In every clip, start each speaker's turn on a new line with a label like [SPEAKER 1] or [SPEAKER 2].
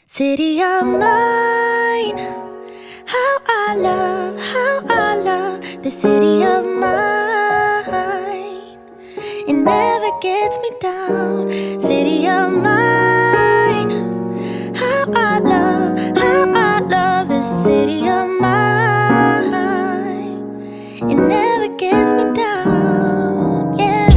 [SPEAKER 1] City of mine, how I love the city of mine. It never gets me down. City of mine, how I love the city of mine. It never gets me down, yeah.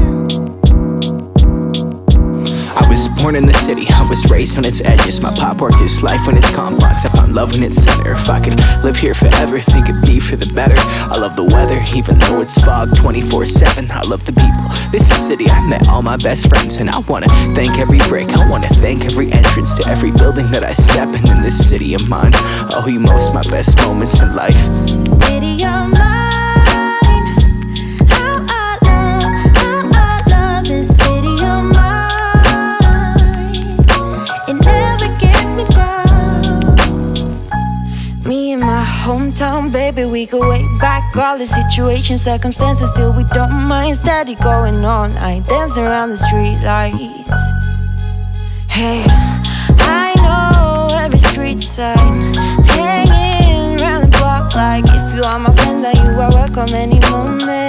[SPEAKER 2] I was born in the city, I was raised on its edges. My pop worked his life when it's complex. I found love in its center. If I could live here forever, think it'd be for the better. I love the weather, even though it's fog 24/7. I love the people, this is city. I met all my best friends, and I wanna thank every break. I wanna thank every entrance to every building that I step in this city of mine. I owe you most my best moments in life.
[SPEAKER 1] City of mine. Hometown, baby, we go way back. All the situations, circumstances, still we don't mind. Steady going on, I dance around the street lights. Hey, I know every street sign, hanging around the block like if you are my friend, then you are welcome any moment.